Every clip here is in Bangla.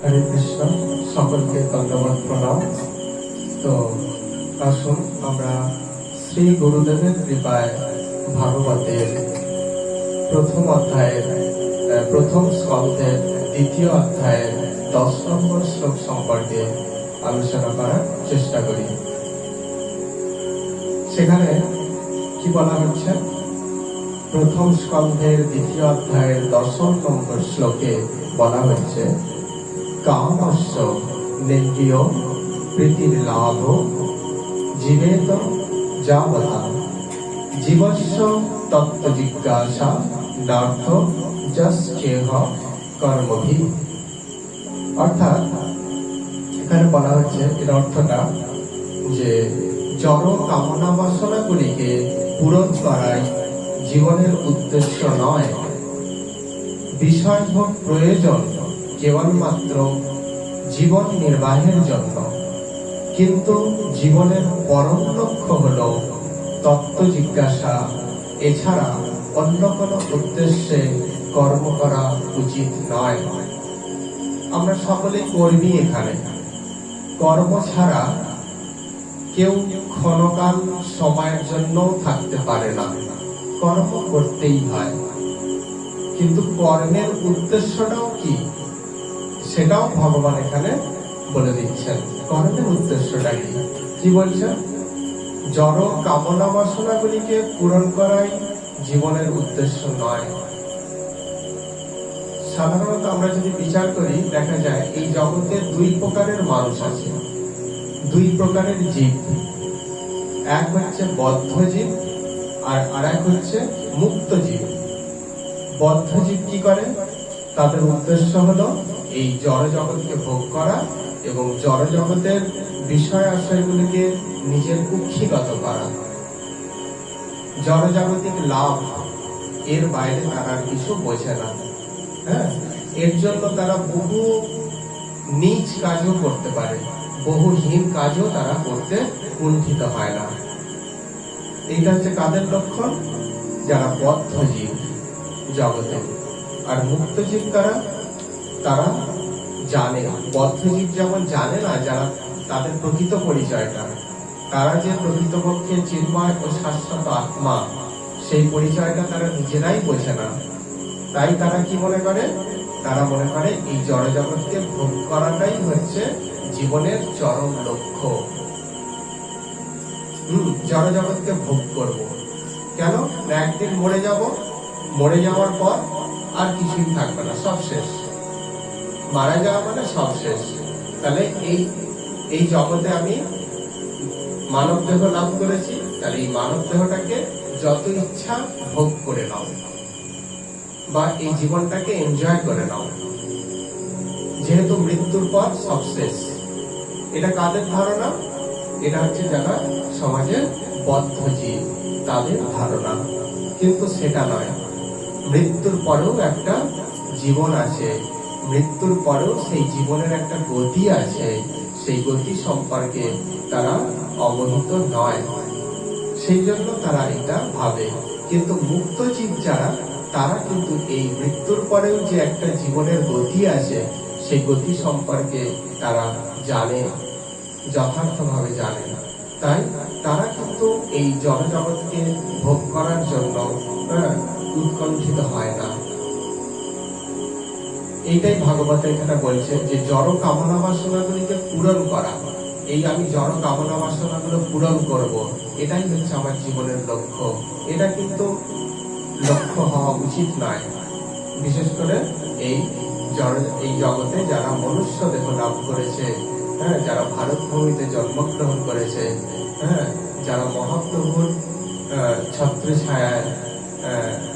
হরে কৃষ্ণ, সকলকে ধন্যবাদ প্রণাম। তো আসুন আমরা শ্রী গুরুদেবের কৃপায় ভাগবতের প্রথম অধ্যায়ের প্রথম স্কন্ধের দ্বিতীয় অধ্যায়ের 10 নম্বর শ্লোক সম্পর্কে আলোচনা করার চেষ্টা করি। সেখানে কি বলা হচ্ছে? প্রথম স্কন্ধের দ্বিতীয় অধ্যায়ের 10 নম্বর শ্লোকে বলা হচ্ছে, কামস্য নিন্দ্রিয় প্রীতির লাভ জীবেত যাবতা জীবস্য তত্ত্ব জিজ্ঞাসা নার্থ যস্যেহ কর্মভি। অর্থাৎ এখানে বলা হচ্ছে, এর অর্থটা যে জড় কামনা বাসনাগুলিকে পূরণ করাই জীবনের উদ্দেশ্য নয়। বিষয়ভোগ প্রয়োজন কেবলমাত্র জীবন নির্বাহের জন্য, কিন্তু জীবনের পরম লক্ষ্য হল তত্ত্ব জিজ্ঞাসা। এছাড়া অন্য কোনো উদ্দেশ্যে কর্ম করা উচিত নয়। আমরা সকলে কর্মী। এখানে কর্ম ছাড়া কেউ ক্ষণকাল সময়ের জন্য থাকতে পারে না, কর্ম করতেই হয়। কিন্তু কর্মের উদ্দেশ্যটাও কি, সেটাও ভগবান এখানে বলে দিচ্ছেন। কর্মের উদ্দেশ্যটা কি বলছেন? জড় কামনা বাসনাগুলিকে পূরণ করাই জীবনের উদ্দেশ্য নয়। সাধারণত আমরা যদি বিচার করি, দেখা যায় এই জগতে দুই প্রকারের মানুষ আছে, দুই প্রকারের জীব। এক হচ্ছে বদ্ধ জীব, আর এক হচ্ছে মুক্ত জীব। বদ্ধ জীব কি করে? তাদের উদ্দেশ্য হলো এই জড় জগৎকে ভোগ করা এবং জড় জগতের বিষয় আশয়গুলিকে নিজের কুক্ষিগত করা। জড় জাগতিক লাভ, এর বাইরে তারা কিছু বোঝে না। এর জন্য তারা বহু নীচ কাজও করতে পারে, বহুহীন কাজও তারা করতে কুণ্ঠিত হয় না। এইটা হচ্ছে কাদের লক্ষণ? যারা বদ্ধ জীব জগতে। আর মুক্ত জীব তারা জানে। বদ্ধ জীব যেমন জানে না যারা তাদের প্রকৃত পরিচয়টা, তারা যে প্রকৃতপক্ষে চিন্ময় ও শাশ্বত আত্মা, সেই পরিচয়টা তারা নিজেরাই বোঝে না। তাই তারা কি মনে করে? তারা মনে করে এই জড় জগৎকে ভোগ করাটাই হচ্ছে জীবনের চরম লক্ষ্য। জড় জগৎকে ভোগ করব কেন? একদিন মরে যাব, মরে যাওয়ার পর আর কিছুই থাকবে না, সব শেষ। মারা যাওয়া মানে সব শেষ। তাহলে এই জগতে আমি মানব দেহ লাভ করেছি, তাহলে এই মানব দেহটাকে যত ইচ্ছা ভোগ করে নাও, বা এই জীবনটাকে এনজয় করে নাও, যেহেতু মৃত্যুর পর সব শেষ। এটা কাদের ধারণা? এটা হচ্ছে যারা সমাজের বদ্ধ জীব, তাদের ধারণা। কিন্তু সেটা নয়। মৃত্যুর পরেও একটা জীবন আছে, মৃত্যুর পরেও সেই জীবনের একটা গতি আছে। সেই গতি সম্পর্কে তারা অবহিত নয়, সেই জন্য তারা এটা ভাবে। কিন্তু মুক্ত জীব যারা, তারা কিন্তু এই মৃত্যুর পরেও যে একটা জীবনের গতি আছে, সেই গতি সম্পর্কে তারা জানে, যথার্থভাবে জানে। তাই তারা কিন্তু এই জড়জগৎকে ভোগ করার জন্য উৎকণ্ঠিত হয় না। এইটাই ভাগবত এখানে বলছে যে জড় কামনা বাসনাগুলিকে পূরণ করা। এই আমি জড় কামনা বাসনাগুলো পূরণ করব, এটাই হচ্ছে আমার জীবনের লক্ষ্য। এটা কিন্তু লক্ষ্য হওয়া উচিত নয়। বিশেষ করে এই জগতে যারা মনুষ্য দেহ লাভ করেছে, যারা ভারত ভূমিতে জন্মগ্রহণ করেছে, যারা মহাপ্রভুর ছত্র ছায়ায়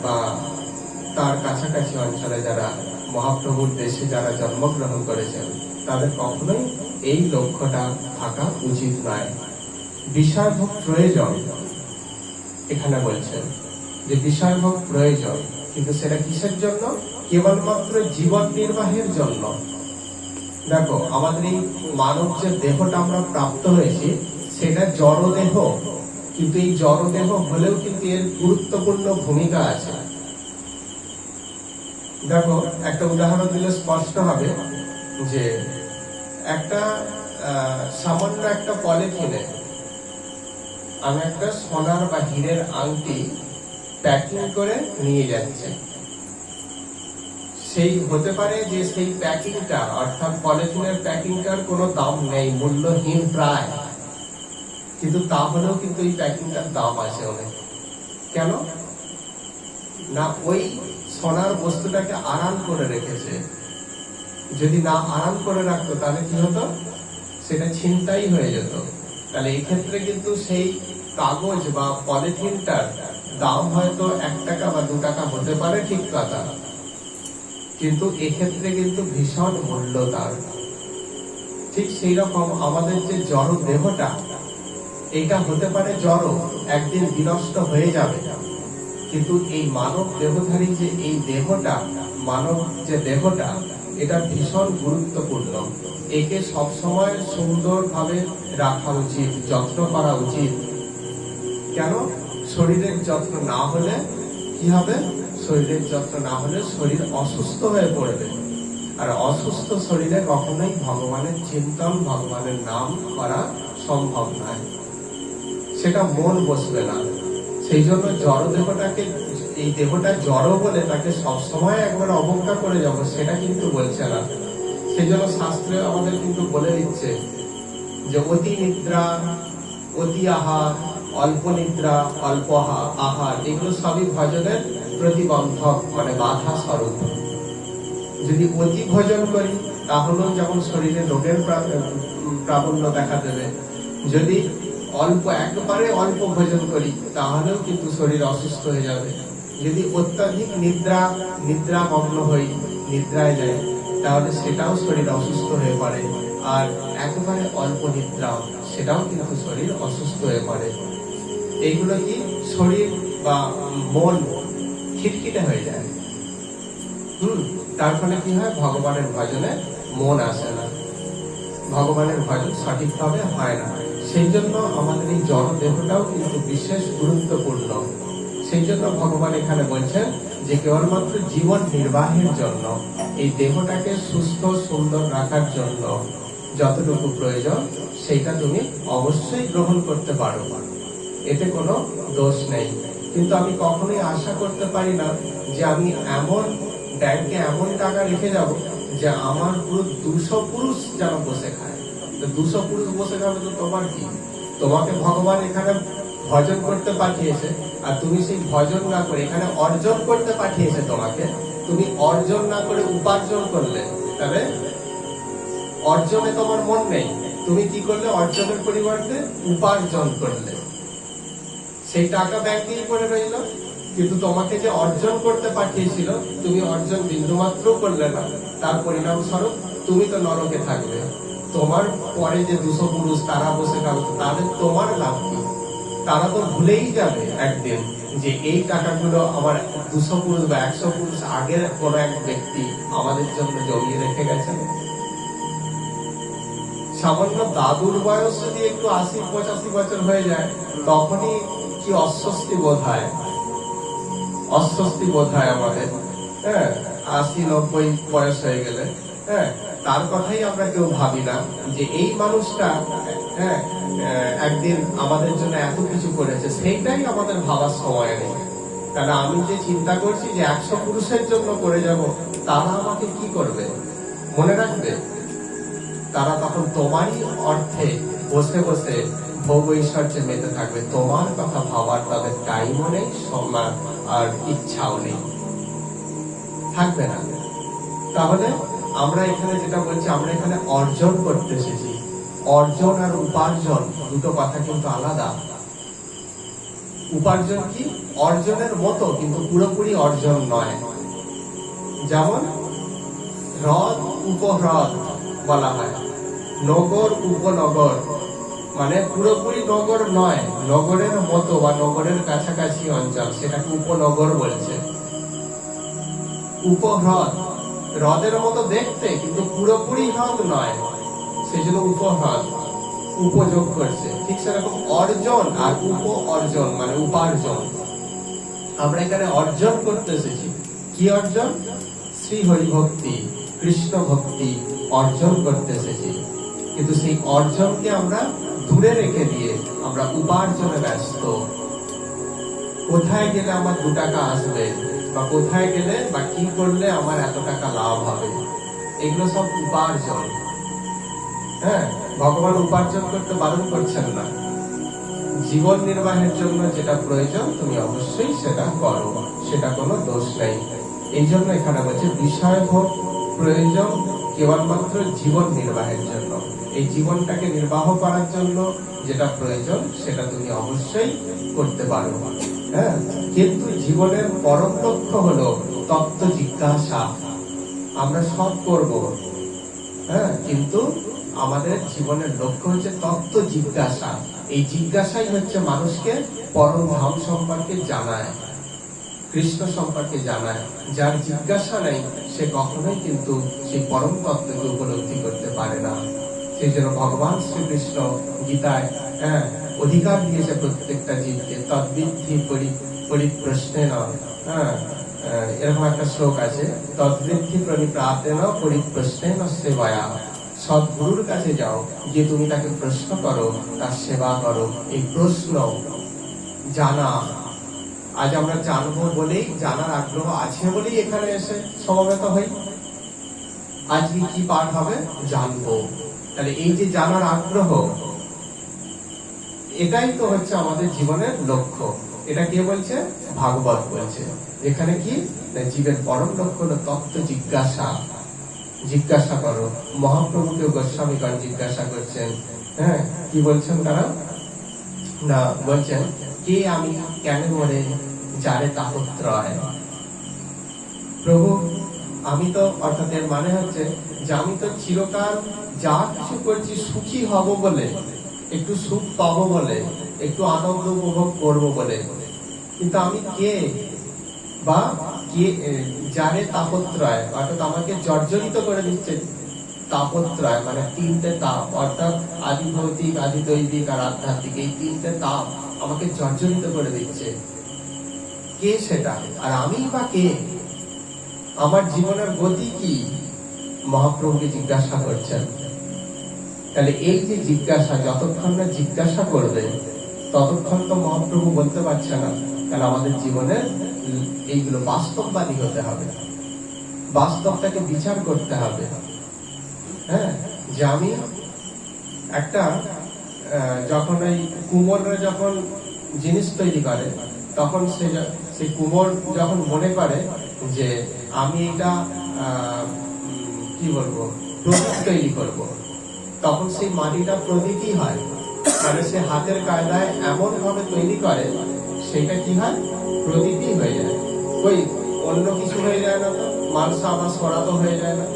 বা তার কাছাকাছি অঞ্চলে যারা মহাপ্রভুর দেশে যারা জন্মগ্রহণ করেছেন, তাদের কখনোই এই লক্ষ্যটা থাকা উচিত নয়। বিষয়ভোগ প্রয়োজন, এখানে বলছেন যে বিষয়ভোগ প্রয়োজন, কিন্তু সেটা কিসের জন্য? কেবলমাত্র জীবন নির্বাহের জন্য। দেখো, আমাদের এই মানব যে দেহটা আমরা প্রাপ্ত হয়েছি, সেটা জড় দেহ, কিন্তু এই জড় দেহ হলেও কিন্তু এর গুরুত্বপূর্ণ ভূমিকা আছে। দেখো, একটা উদাহরণ দিলে স্পষ্ট হবে। যে একটা সামান্য একটা পলিথিনে আমি একটা সোনার বা হীরের আংটি প্যাকিং করে নিয়ে যাচ্ছি। সেই হতে পারে যে সেই প্যাকিংটা অর্থাৎ পলিথিনের প্যাকিংটার কোনো দাম নেই, মূল্যহীন প্রায়, কিন্তু তাহলেও কিন্তু এই প্যাকিংটার দাম আছে অনেক। কেন না, ওই সোনার বস্তুটাকে আড়াল করে রেখেছে। যদি না আড়াল করে রাখতো তাহলে কি হতো, সেটা ছিনতাই হয়ে যেত। তাহলে এই ক্ষেত্রে কিন্তু সেই কাগজ বা পলিথিনটার দাম হয়তো 1 টাকা বা 2 টাকা হতে পারে, ঠিক কথা, কিন্তু এক্ষেত্রে কিন্তু ভীষণ মূল্য তার। ঠিক সেই রকম আমাদের যে জড় দেহটা, এটা হতে পারে জড়, একদিন বিনষ্ট হয়ে যাবে, কিন্তু এই মানব দেহধারী যে এই দেহটা, মানব যে দেহটা, এটা ভীষণ গুরুত্বপূর্ণ। একে সবসময় সুন্দরভাবে রাখা উচিত, যত্ন করা উচিত। কেন? শরীরের যত্ন না হলে কি হবে? শরীরের যত্ন না হলে শরীর অসুস্থ হয়ে পড়বে, আর অসুস্থ শরীরে কখনোই ভগবানের চিন্তন, ভগবানের নাম করা সম্ভব নয়, সেটা মন বসবে না। সেই জন্য জড় দেহটাকে, এই দেহটা জড় বলে তাকে সবসময় একবার অবজ্ঞা করে যাবো, সেটা কিন্তু বলছে না। সেই জন্য শাস্ত্রে আমাদের কিন্তু বলে দিচ্ছে যে অতি নিদ্রা, অতি আহার, অল্প নিদ্রা, অল্প আহার, এগুলো সবই ভজনের প্রতিবন্ধক, মানে বাধা স্বরূপ। যদি অতি ভোজন করি তাহলেও যেমন শরীরে রোগের প্রাবল্য দেখা দেবে, যদি অল্প, একবারে অল্প ভোজন করি তাহলেও কিন্তু শরীর অসুস্থ হয়ে যাবে। যদি অত্যাধিক নিদ্রামগ্ন হই, নিদ্রায় যায়, তাহলে সেটাও শরীর অসুস্থ হয়ে পড়ে। আর একেবারে অল্প নিদ্রা, সেটাও কিন্তু শরীর অসুস্থ হয়ে পড়ে। এইগুলো কি, শরীর বা মন খিটখিটে হয়ে যায়। তার ফলে কি হয়? ভগবানের ভজনে মন আসে না, ভগবানের ভজন সঠিকভাবে হয় না। সেই জন্য আমাদের এই জড় দেহটাও কিন্তু বিশেষ গুরুত্বপূর্ণ। সেই জন্য ভগবান এখানে বলছেন যে কেবলমাত্র জীবন নির্বাহের জন্য, এই দেহটাকে সুস্থ সুন্দর রাখার জন্য যতটুকু প্রয়োজন সেটা তুমি অবশ্যই গ্রহণ করতে পারো, এতে কোনো দোষ নেই। কিন্তু আমি কখনোই আশা করতে পারি না যে আমি এমন ব্যাংকে এমন টাকা রেখে যাব যে আমার পুরো 200 পুরুষ যেন বসে খায়। 200 পুরুষ বসে খাবে তো তোমার কি? তোমাকে ভগবান এখানে ভজন করতে পাঠিয়েছে, আর তুমি সেই ভজন না করে এখানে অর্জন করতে পাঠিয়েছে তোমাকে, তুমি অর্জন না করে উপার্জন করলে, তবে অর্জনে তোমার মন নেই, তুমি কি করলে? অর্জনের পরিবর্তে উপার্জন করলে। সেই টাকা ব্যাংকেই পড়ে রইল, কিন্তু তোমাকে যে অর্জন করতে পাঠিয়েছিল তুমি অর্জন বিন্দুমাত্র করলে না। তার পরিণাম স্বরূপ তুমি তো নরকে থাকবে। তোমার পরে যে 200 পুরুষ তারা বসে খাবে, তাদের তোমার লাভ কি? তারা তো ভুলেই যাবে একদিন যে এই টাকাগুলো আমার 200 পুরুষ বা 100 পুরুষ আগের কোন এক ব্যক্তি আমাদের জন্য জমিয়ে রেখে গেছেন। সামান্য দাদুর বয়স যদি একটু 80-85 বছর হয়ে যায়, তখনই কি অস্বস্তি বোধ হয়, অস্বস্তি বোধ হয় আমাদের। 80-90 বয়স হয়ে গেলে, তার কথাই আমরা কেউ ভাবি না যে এই মানুষটা একদিন আমাদের জন্য এত কিছু করেছে, সেইটাই আমাদের ভাবার সময় নেই। তাহলে আমি যে চিন্তা করছি যে 100 পুরুষের জন্য করে যাব, তারা আমাকে কি করবে? মনে রাখবে? তারা তখন তোমারই অর্থে বসে বসে ভোগ ঐশ্বর্যে মেতে থাকবে, তোমার কথা ভাবার তাদের টাইমও নেই, সম্মান আর ইচ্ছাও নেই, থাকবে না। তাহলে আমরা এখানে যেটা বলছি, আমরা এখানে অর্জন করতে এসেছি। অর্জন আর উপার্জন দুটো কথা কিন্তু আলাদা। উপার্জন কি? অর্জনের মতো, কিন্তু পুরোপুরি অর্জন নয়। যেমন হ্রদ উপহ্রদ বলা হয়, নগর উপনগর, মানে পুরোপুরি নগর নয়, নগরের মতো বা নগরের কাছাকাছি অঞ্চল, সেটাকে উপনগর বলছে। উপহ্রদ, হ্রদের মতো দেখতে কিন্তু পুরোপুরি হ্রদ নয়, সেই জন্য উপহ্রদ, উপযোগ করছে। ঠিক সেরকম অর্জন আর উপ অর্জন মানে উপার্জন। আমরা এখানে অর্জন করতে এসেছি। কি অর্জন? শ্রী হরি ভক্তি, কৃষ্ণ ভক্তি, অর্জন করতে এসেছি, কিন্তু সেই অর্জনকে আমরা দূরে রেখে দিয়ে আমরা উপার্জনে ব্যস্ত। কোথায় গেলে আমার 2 টাকা আসবে, বা কোথায় গেলে বা কি করলে আমার এত টাকা লাভ হবে, এগুলো সব উপার্জন। হ্যাঁ, ভগবান উপার্জন করতে বারণ করছেন না। জীবন নির্বাহের জন্য যেটা প্রয়োজন তুমি অবশ্যই সেটা করো, সেটা কোনো দোষ নেই। এই জন্য এখানে বলছে বিষয় ভোগ প্রয়োজন কেবলমাত্র জীবন নির্বাহের জন্য। এই জীবনটাকে নির্বাহ করার জন্য যেটা প্রয়োজন সেটা তুমি অবশ্যই করতে পারো। হ্যাঁ, কিন্তু জীবনের পরম লক্ষ্য হলো তত্ত্ব জিজ্ঞাসা। আমরা সব করব, হ্যাঁ, কিন্তু আমাদের জীবনের লক্ষ্য হচ্ছে তত্ত্ব জিজ্ঞাসা। এই জিজ্ঞাসাই হচ্ছে মানুষকে পরম ধাম সম্পর্কে জানায়, কৃষ্ণ সম্পর্কে জানায়। যার জিজ্ঞাসা নেই সে কখনোই কিন্তু সেই পরম তত্ত্বকে উপলব্ধি করতে পারে না। সেই জন্য ভগবান শ্রীকৃষ্ণ গীতায় অধিকার দিয়েছে প্রত্যেকটা জীবকে, তদ্বিদ্ধি পরিপ্রশ্নেন, এরকম একটা শ্লোক আছে, তদ্বিদ্ধি প্রণিপ্রাতেন পরিপ্রশ্নেন সেবায়া। সদ্গুরুর কাছে যাও, গিয়ে তুমি তাকে প্রশ্ন করো, তার সেবা করো। এই প্রশ্ন জানা, আজ আমরা জানবো বলেই, জানার আগ্রহ আছে বলেই এখানে এসে সমবেত হই। আজকে কি পাঠ হবে, জানবো। তাহলে এই যে জানার আগ্রহ, এটাই তো হচ্ছে আমাদের জীবনের লক্ষ্য। এটা কে বলছে? ভাগবত বলছে। এখানে কি জীবের পরম লক্ষ্য হলো তত্ত্ব জিজ্ঞাসা। জিজ্ঞাসা করো। মহাপ্রভুকে গোস্বামীগণ জিজ্ঞাসা করছেন, হ্যাঁ, কি বলছেন তারা? না, বলছেন কে আমি, কেন মরে যারে তাপত্রয়। প্রভু, আমি তো, অর্থাৎ এর মানে হচ্ছে যে আমি তো চিরকাল যা কিছু করছি সুখী হব বলে, একটু সুখ পাবো বলে, একটু আনন্দ উপভোগ করবো বলে, কিন্তু আমি কে, বা কে যারে তাপত্রয়, অর্থাৎ আমাকে জর্জরিত করে দিচ্ছে। তাপত্রয় মানে 3টে তাপ, অর্থাৎ আদি ভৌতিক, আদি দৈবিক আর আধ্যাত্মিক, এই 3টে তাপ আমাকে জর্জরিত করে দিচ্ছে। কে সেটা? আর আমি বা কে? আমার জীবনের গতি কি? মহাপ্রভুকে জিজ্ঞাসা করছেন। তাহলে এই যে জিজ্ঞাসা, যতক্ষণ না জিজ্ঞাসা করবে ততক্ষণ তো মহাপ্রভু বলতে পারছে না। তাহলে আমাদের জীবনে এইগুলো বাস্তববাদী হতে হবে, বাস্তবটাকে বিচার করতে হবে। হ্যাঁ, যে আমি একটা, যখন ওই কুমোররা যখন জিনিস তৈরি করে, তখন সেই কুমোর যখন মনে করে যে আমি এটা কি বলবো, প্রদীপ তৈরি করব, তখন সেই মাটিটা প্রদীপই হয়। মানে সে হাতের কায়দায় এমন ভাবে তৈরি করে, সেটা কি হয়, প্রদীপই হয়ে যায়। ওই অন্য কিছু হয়ে যায় না, তো মালসা বা সরাতো হয়ে যায় না।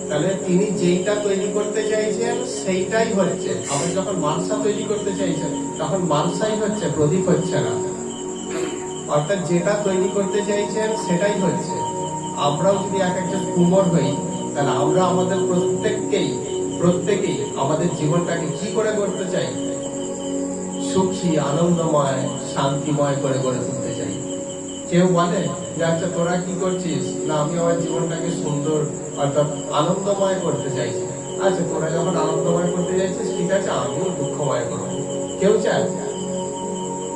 তাহলে তিনি যেইটা তৈরি করতে চাইছেন সেইটাই হচ্ছে। আপনি যখন মালসা তৈরি করতে চাইছেন তখন মালসাই হচ্ছে, প্রদীপ হচ্ছে না। অর্থাৎ যেটা তৈরি করতে চাইছেন সেটাই হচ্ছে। আমরাও যদি এক একজন কুমোর হই, তাহলে আমরা আমাদের প্রত্যেকেই আমাদের জীবনটাকে কি করে করতে চাই? সুখী, আনন্দময়, শান্তিময় করে গড়ে তুলতে চাই। কেউ বলে যে আচ্ছা তোরা কি করছিস? না, আমি আমার জীবনটাকে সুন্দর, অর্থাৎ আনন্দময় করতে চাইছি। আচ্ছা, তোরা যখন আনন্দময় করতে চাইছিস, ঠিক আছে, আমিও দুঃখময় করবো। কেউ চায়?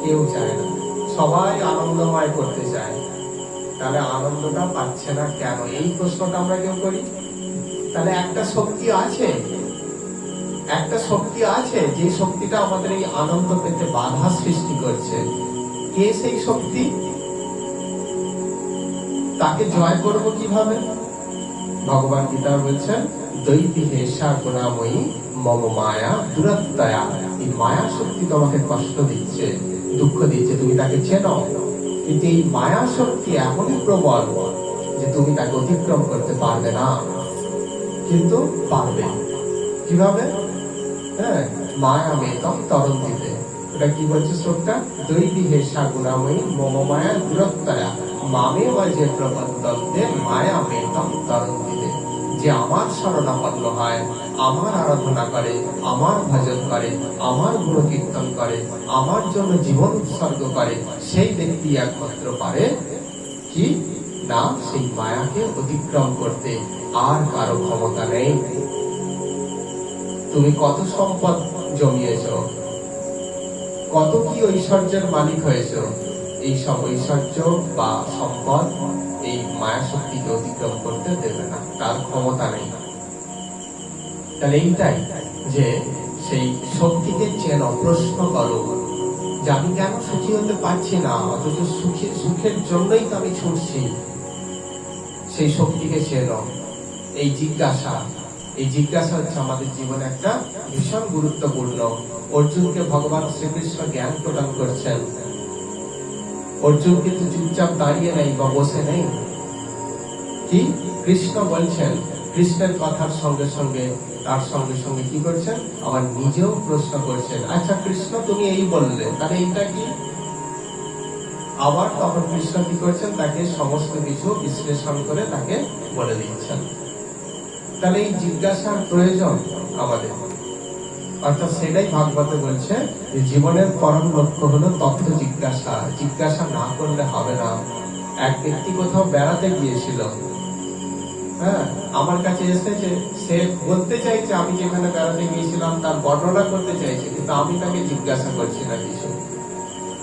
কেউ চায় না। সবাই আনন্দময় করতে চায়। তাহলে আনন্দটা পাচ্ছে না কেন? এই প্রশ্নটা আমরা কেউ করি? তাহলে একটা শক্তি আছে, যে শক্তিটা আমাদের এই আনন্দ পেতে বাধা সৃষ্টি করছে। কে সেই শক্তি? তাকে জয় করব কিভাবে? ভগবান গীতা বলছেন, দৈবী হেষা গুণাময়ী মম মায়া দুরত্তয়া। এই মায়া শক্তি তোমাকে কষ্ট দিচ্ছে, দুঃখ দিচ্ছে, তুমি তাকে চেনো, কিন্তু এই মায়া শক্তি এমনই প্রবল যে তুমি তাকে অতিক্রম করতে পারবে না। কিন্তু পারবে কিভাবে? হ্যাঁ, মায়া মেতম তরণ দিতে। এটা কি বলছে শ্লোকটা? দৈবী হেষা গুণাময়ী মম মায়া দুরত্তয়া মামে যে প্রবন্ধে মায়া মেতম তরণ দিতে। যে আমার শরণাপন্ন হয়, আমার আরাধনা করে, আমার ভজন করে, আমার গুণ কীর্তন করে, আমার জন্য জীবন উৎসর্গ করে, সেই ব্যক্তি একমাত্র পারে কি না, সেই মায়াকে অতিক্রম করতে। আর কারো ক্ষমতা নেই। তুমি কত সম্পদ জমিয়েছ, কত কি ঐশ্বর্যের মালিক হয়েছ, এই সব ঐশ্বর্য বা সম্পদ এই মায়া শক্তিকে অতিক্রম করতে দেবে না, তার ক্ষমতা নেই। তাহলে এইটাই যে সেই শক্তিকে চেনো, প্রশ্ন করো যে আমি কেন সুখী হতে পারছি না, অথচ সুখের জন্যই তো আমি ছুটছি। সেই শক্তিকে চেনো। এই জিজ্ঞাসা হচ্ছে আমাদের জীবনে একটা ভীষণ গুরুত্বপূর্ণ। অর্জুনকে ভগবান শ্রীকৃষ্ণ জ্ঞান প্রদান করছেন। অর্জুন কিন্তু চুপচাপ দাঁড়িয়ে নেই বা বসে নেই। কি কৃষ্ণ বলছেন, কৃষ্ণের কথার সঙ্গে সঙ্গে তার সঙ্গে সঙ্গে কি করছেন, আবার নিজেও প্রশ্ন করছেন, আচ্ছা কৃষ্ণ তুমি এই বললে, তাহলে এইটা কি? আবার তখন কৃষ্ণ কি করছেন, তাকে সমস্ত কিছু বিশ্লেষণ করে তাকে বলে দিচ্ছেন। তাহলে এই জিজ্ঞাসার প্রয়োজন আমাদের, অর্থাৎ সেটাই ভাগবতে বলছে যে জীবনের পরম লক্ষ্য হলো তত্ত্ব জিজ্ঞাসা। জিজ্ঞাসা না করলে হবে না। এক ব্যক্তি কোথাও বেড়াতে গিয়েছিল, হ্যাঁ, আমার কাছে এসেছে, সে বলতে চাইছে আমি যেখানে বেড়াতে গিয়েছিলাম তার বর্ণনা করতে চাইছে, কিন্তু আমি তাকে জিজ্ঞাসা করছি না কিছু।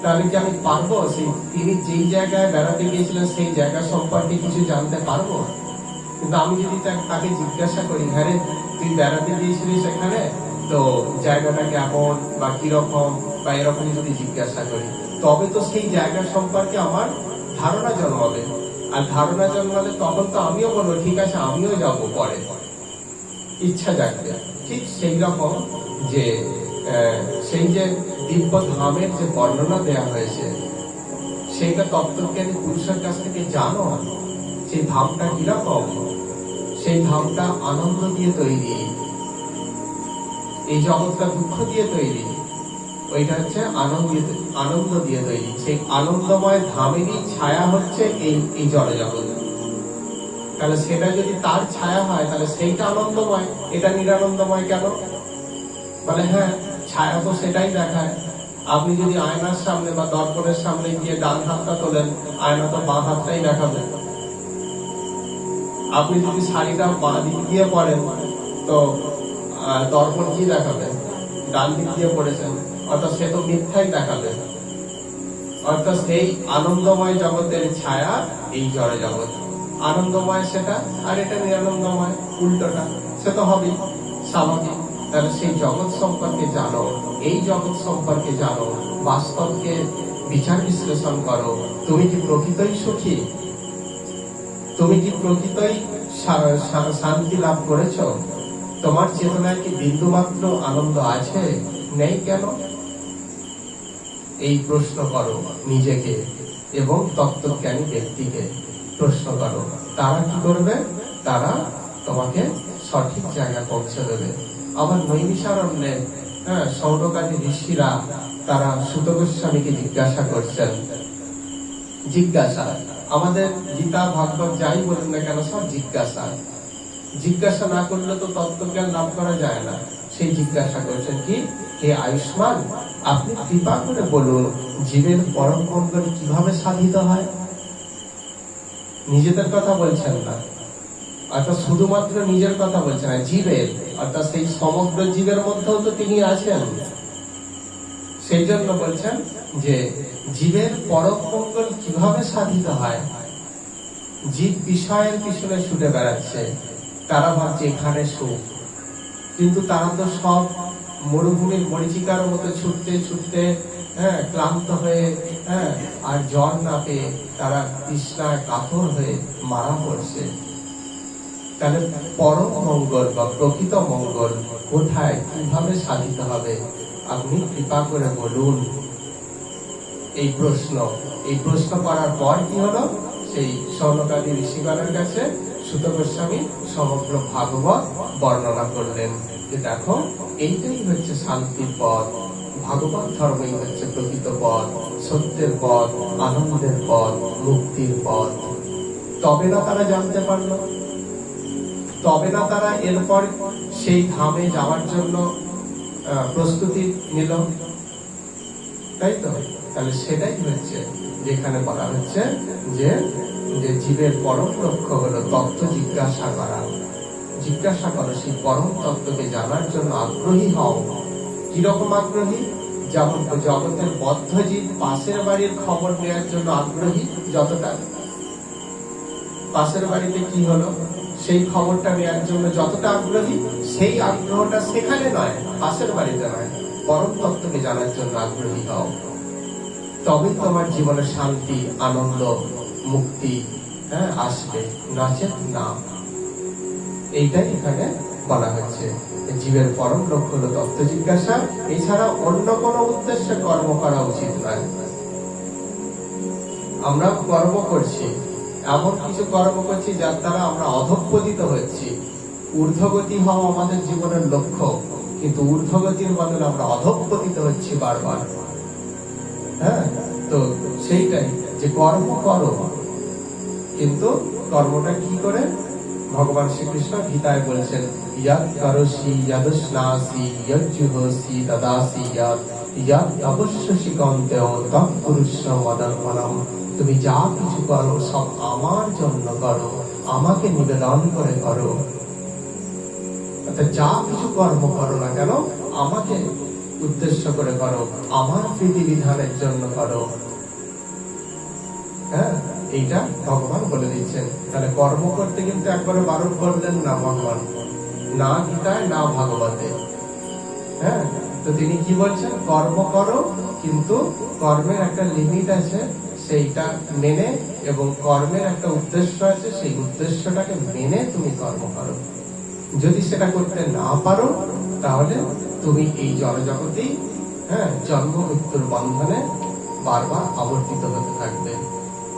তাহলে কি আমি পারবো সেই তিনি যেই জায়গায় বেড়াতে গিয়েছিলেন সেই জায়গা সম্পর্কে কিছু জানতে পারবো? কিন্তু আমি যদি তাকে জিজ্ঞাসা করি, হ্যাঁ রে তুই বেড়াতে গিয়েছিলি সেখানে, তো জায়গাটা কেমন বা কিরকম বা এরকম যদি জিজ্ঞাসা করি, তবে তো সেই জায়গা সম্পর্কে আমার ধারণা জন্মাবে। আর ধারণা জন্মালে তখন তো আমিও বলবো ঠিক আছে আমিও যাবো, পরে ইচ্ছা জাগবে। ঠিক সেই রকম যে সেই যে দিব্য ধামের যে বর্ণনা দেয়া হয়েছে, সেইটা তত্ত্বজ্ঞানী পুরুষের কাছ থেকে জানো। সেই ধামটা কিরকম? সেই ধামটা আনন্দ দিয়ে তৈরি। এই জগৎটা দুঃখ দিয়ে তৈরি, ওইটা হচ্ছে আনন্দ দিয়ে তৈরি। সেই আনন্দময় ধামেরই ছায়া হচ্ছে এই জড়জগৎ। তাহলে সেটা যদি তার ছায়া হয় তাহলে সেইটা আনন্দময়, এটা নিরানন্দময় কেন? বলে হ্যাঁ, ছায়া তো সেটাই দেখায়। আপনি যদি আয়নার সামনে বা দর্পণের সামনে গিয়ে ডান হাতটা তোলেন, আয়না তো বাঁ হাতটাই দেখাবে। আপনি যদি শাড়িটা বাঁ দিক দিয়ে পরেন, তো দর্পণ কি দেখাবে? ডান দিক দিয়ে পড়েছেন, অর্থাৎ সে তো মিথ্যাই দেখাবে। অর্থাৎ সেই আনন্দময় জগতের ছায়া এই জড় জগৎ। আনন্দময় সেটা, আর এটা নিরানন্দময়, উল্টোটা, সে তো হবেই স্বাভাবিক। তাহলে সেই জগৎ সম্পর্কে জানো, এই জগৎ সম্পর্কে জানো, বাস্তবকে বিচার বিশ্লেষণ করো। তুমি কি প্রকৃতই সুখী? তুমি কি প্রকৃতই শান্তি লাভ করেছ? তোমার চেতনায় কি বিন্দু মাত্র আনন্দ আছে? নেই কেন? এই প্রশ্ন করো নিজেকে এবং তত্ত্বজ্ঞানী ব্যক্তিকে প্রশ্ন করো। তারা কি করবে? তারা তোমাকে সঠিক জায়গায় পৌঁছে দেবে। আবার নৈমিষারণ্যে সৌনকাদি ঋষিরা তারা সুত গোস্বামীকে জিজ্ঞাসা করছেন। জিজ্ঞাসা আমাদের গীতা ভাগবত যাই বলেন না কেন সব জিজ্ঞাসা। জিজ্ঞাসা না করলে তো তত্ত্বজ্ঞান লাভ করা যায় না। সেই জিজ্ঞাসা করছেন কি, হে আয়ুষ্মান, আপনি কৃপা করে বলুন জীবের পরম মঙ্গল কিভাবে সাধিত হয়? নিজেদের কথা বলছেন না, অর্থাৎ শুধুমাত্র নিজের কথা বলছেন না, জীবের, অর্থাৎ সেই সমগ্র জীবের মধ্যেও তো তিনি আছেন। সেই জন্য বলছেন যে জীবের পরম মঙ্গল কিভাবে সাধিত হয়। জীব বিষয়ের পিছনে ছুটে বেড়াচ্ছে, তারা ভাবছে এখানে সুখ, কিন্তু তারা তো সব মরুভূমির মরীচিকার মতো ছুটতে ছুটতে ক্লান্ত হয়ে আর জ্বর না পেয়ে তারা তৃষ্ণায় কাতর হয়ে মারা পড়ছে। তাহলে পরম মঙ্গল বা প্রকৃত মঙ্গল কোথায়, কিভাবে সাধিত হবে? আপনি কৃপা করে বলুন। এই প্রশ্ন করার পর কি হলো? সেই সৌনকাদি ঋষিগণের কাছে সুত গোস্বামী সমগ্র ভাগবত বর্ণনা করলেন যে দেখো এইটাই হচ্ছে শান্তির পথ, ভাগবত ধর্মই হচ্ছে প্রকৃত পথ, সত্যের পথ, আনন্দের পথ, মুক্তির পথ। তবে না তারা জানতে পারলো, তবে না তারা এরপর সেই ধামে যাওয়ার জন্য প্রস্তুতি নিল, তাই তো? তাহলে সেটাই হচ্ছে যেখানে বলা হচ্ছে যে জীবের পরম লক্ষ্য হলো তত্ত্ব জিজ্ঞাসা করা। জিজ্ঞাসা করো, সেই পরম তত্ত্বকে জানার জন্য আগ্রহী হও। কিরকম আগ্রহী? যেমন জগতের বদ্ধজীব পাশের বাড়ির খবর নেওয়ার জন্য আগ্রহী, যতটা পাশের বাড়িতে কি হলো সেই খবরটা নেওয়ার জন্য যতটা আগ্রহী, সেই আগ্রহটা সেখানে নয়, পাশের বাড়িতে নয়, পরম তত্ত্বকে জানার জন্য আগ্রহী হও। তবে তোমার জীবনে শান্তি, আনন্দ, মুক্তি আসবে, নচেত না। এইটাই এখানে বলা হচ্ছে। জীবের পরম লক্ষ্য হলো তত্ত্ব জিজ্ঞাসা, এছাড়া অন্য কোনো উদ্দেশ্যে কর্ম করা উচিত নয়। আমরা কর্ম করছি, এমন কিছু কর্ম করছি যার দ্বারা আমরা অধঃপতিত হচ্ছি। ঊর্ধ্বগতি হওয়া আমাদের জীবনের লক্ষ্য, কিন্তু ঊর্ধ্বগতির বদলে আমরা অধঃপতিত হচ্ছি বারবার। তো সেইটাই যে কর্ম করো, কিন্তু কর্মটা কি করে? ভগবান শ্রীকৃষ্ণ গীতায় বলছেন, ইয়াদ করোসি ইয়াদস্নাসি ইয়াজ্জুহসি দাদাসি ইয়াদ অবশ্যসি কন্তেয় তৎপুরুষ মদর্পণম। তুমি যা কিছু করো সব আমার জন্য করো, আমাকে নিবেদন করে করো। অর্থাৎ যা কিছু কর্ম করো না কেন, আমাকে উদ্দেশ্য করে করো, আমার বিধিবিধানের জন্য করো। এইটা ভগবান বলে দিচ্ছেন। তাহলে কর্ম করতে কিন্তু একবারে বারণ করলেন না ভগবান, না গীতায় না ভাগবতে। তো তিনি কি বলছেন? কর্ম করো, কিন্তু কর্মের একটা লিমিট আছে, সেইটা মেনে, এবং কর্মের একটা উদ্দেশ্য আছে, সেই উদ্দেশ্যটাকে মেনে তুমি কর্ম করো। যদি সেটা করতে না পারো, তাহলে তুমি এই জড়জগতেই জন্ম মৃত্যুর বন্ধনে বারবার আবর্তিত হতে থাকবে।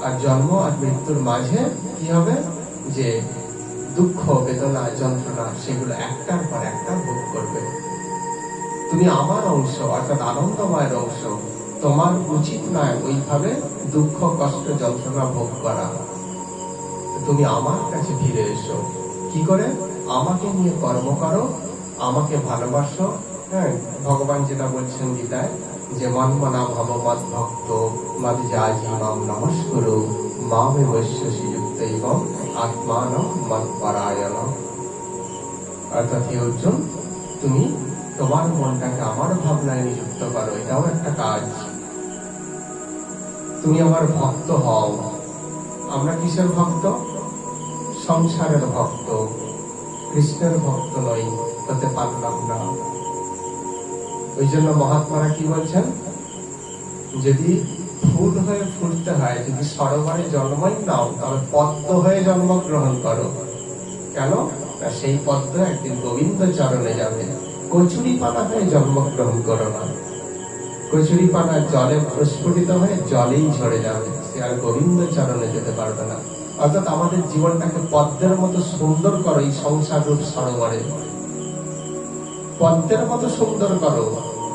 আর জন্ম আর মৃত্যুর মাঝে কি হবে? যে দুঃখ, বেদনা, যন্ত্রণা, সেগুলো একটার পর একটা ভোগ করবে। তুমি আমার অংশ, অর্থাৎ আনন্দময়ের অংশ। তোমার উচিত নয় ওইভাবে দুঃখ, কষ্ট, যন্ত্রণা ভোগ করা। তুমি আমার কাছে ফিরে এসো। কি করে? আমাকে নিয়ে কর্ম করো, আমাকে ভালোবাসো। ভগবান যেটা বলছেন গীতায়, যে মন্মনা ভব মদ ভক্ত মদ যাজি মাম নমস্কুরু মামে বৈশ্যসি যুক্তৈবং আত্মানম মদ পরায়ণ। অর্থাৎ হে অর্জুন, তুমি তোমার মনটাকে আমার ভাবনায় নিযুক্ত করো, এটাও একটা কাজ। তুমি আমার ভক্ত হও। আমরা কিসের ভক্ত? সংসারের ভক্ত, কৃষ্ণের ভক্ত নই, হতে পারলাম না। ওই জন্য মহাত্মারা কি বলছেন? যদি ফুল হয়ে ফুটতে হয়, যদি সরোবরে জন্মই নাও, তবে পদ্ম হয়ে জন্মগ্রহণ করো। কেন? সেই পদ্ম একদিন গোবিন্দ চরণে যাবে। কচুরি পানা হয়ে জন্মগ্রহণ করো না। কচুরি পানা জলে প্রস্ফুটিত হয়ে জলেই ঝরে যাবে, সে আর গোবিন্দ চরণে যেতে পারবে না। অর্থাৎ আমাদের জীবনটাকে পদ্মের মতো সুন্দর করো, এই সংসার রূপ সরোবরে পদ্মের মতো সুন্দর করো,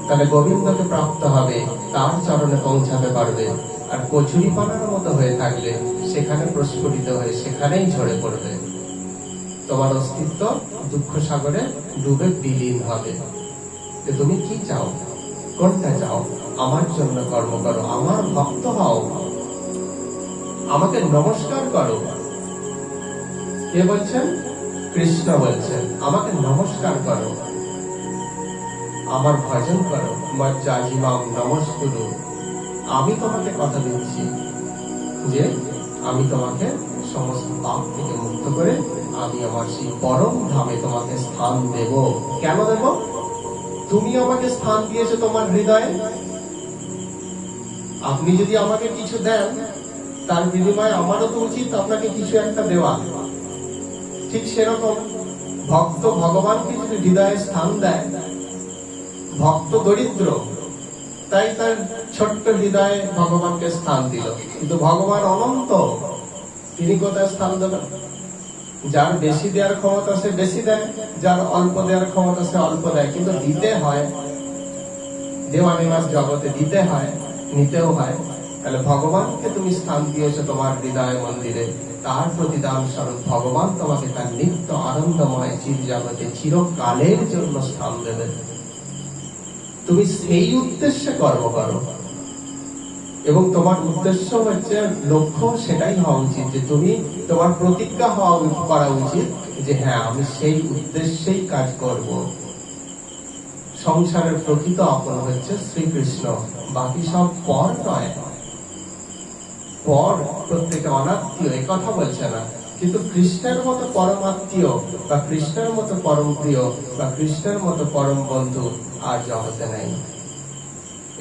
তাহলে গোবিন্দকে প্রাপ্ত হবে, তার চরণে পৌঁছাতে পারবে। আর কচুরি পানার মতো হয়ে থাকলে সেখানে প্রস্ফুটিত হয়ে সেখানেই ঝরে পড়বে, তোমার অস্তিত্ব দুঃখ সাগরে ডুবে বিলীন হবে। তুমি কি চাও? কোনটা চাও? আমার জন্য কর্ম করো, আমার ভক্ত হও, আমাকে নমস্কার করো। কে বলছেন? কৃষ্ণ বলছেন, আমাকে নমস্কার করো, আমার ভজন করো, মজ্জাজি মাম নমস্কুরু। আমি তোমাকে কথা দিচ্ছি যে আমি তোমাকে সমস্ত পাপ থেকে মুক্ত করে আমি আমার সেই পরম ধামে তোমাকে স্থান দেব। কেন দেব? তুমি আমাকে স্থান দিয়েছো তোমার হৃদয়ে। আপনি যদি আমাকে কিছু দেন, তার বিনিময়ে আমারও তো উচিত আপনাকে কিছু একটা দেওয়া। ঠিক সেরকম ভক্ত ভগবানকে যদি হৃদয়ে স্থান দেয়, ভক্ত দরিদ্র, তাই তার ছোট্ট হৃদয়ে ভগবানকে স্থান দিল, কিন্তু ভগবান অনন্ত, তিনি কোথায় স্থান দেবেন? যার বেশি দেওয়ার ক্ষমতা সে বেশি দেয়, যার অল্প দেওয়ার ক্ষমতা সে অল্প দেয়, কিন্তু দিতে হয়। দেওয়া নেওয়ার জগতে দিতে হয়, নিতেও হয়। তাহলে ভগবানকে তুমি স্থান দিয়েছো তোমার হৃদয় মন্দিরে, তার প্রতিদান স্বরূপ ভগবান তোমাকে তার নিত্য আনন্দময় চির জগতে চিরকালের জন্য স্থান দেবে। তুমি সেই উদ্দেশ্যে কর্ম করো, এবং তোমার উদ্দেশ্য হচ্ছে, লক্ষ্য সেটাই হওয়া উচিত যে তুমি, তোমার প্রতিজ্ঞা করা উচিত যে হ্যাঁ আমি সেই উদ্দেশ্যেই কাজ করব। সংসারের প্রকৃত আপন হচ্ছে শ্রীকৃষ্ণ, বাকি সব পর নয়। পর প্রত্যেকে অনাত্মীয়, এ কথা বলছে না, কিন্তু কৃষ্ণের মতো পরমাত্মীয় বা কৃষ্ণের মতো পরম প্রিয় বা কৃষ্ণের মতো পরম বন্ধু আর জগতে নেই।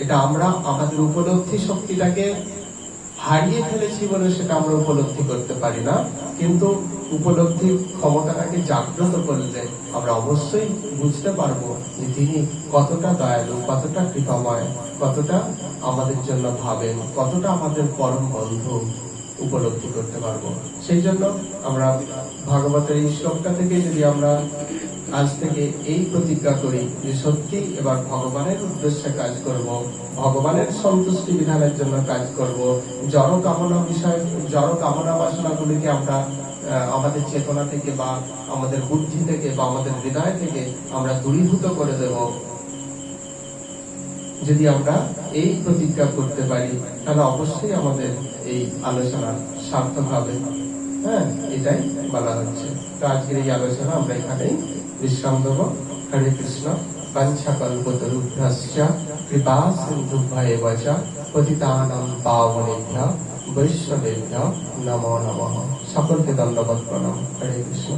এটা আমরা আমাদের উপলব্ধি শক্তিটাকে হারিয়ে ফেলেছি বলে সেটা আমরা উপলব্ধি করতে পারি না, কিন্তু উপলব্ধির ক্ষমতাটাকে জাগ্রত করলে আমরা অবশ্যই বুঝতে পারবো যে তিনি কতটা দয়ালু, কতটা কৃপাময়, কতটা আমাদের জন্য ভাবেন, কতটা আমাদের পরম বন্ধু উপলব্ধি করতে পারবো। সেই জন্য আমরা ভাগবতের এই শ্লোকটা থেকে যদি আমরা আজ থেকে এই প্রতিজ্ঞা করি যে সত্যি এবার ভগবানের উদ্দেশ্যে কাজ করব, ভগবানের সন্তুষ্টি বিধানের জন্য কাজ করব, জড় কামনা বাসনাগুলিকে আমরা আমাদের চেতনা থেকে বা আমাদের বুদ্ধি থেকে বা আমাদের হৃদয় থেকে আমরা দূরীভূত করে দেব। যদি আমরা এই প্রতিজ্ঞা করতে পারি তাহলে অবশ্যই আমাদের এই আলোচনা সার্থক হবে। হ্যাঁ, এটাই বলা হচ্ছে। তো আজকের এই আলোচনা আমরা এখানেই বিশ্রাম দেব। হরে কৃষ্ণ। বাঞ্ছাকল্পতরুভ্যশ্চ কৃপা সিন্ধুভ্যেব চ পতিতানাং পাবনেভ্যো বৈষ্ণবেভ্যো নমো নমঃ। সকলকে দণ্ডবৎ প্রণাম। হরে কৃষ্ণ।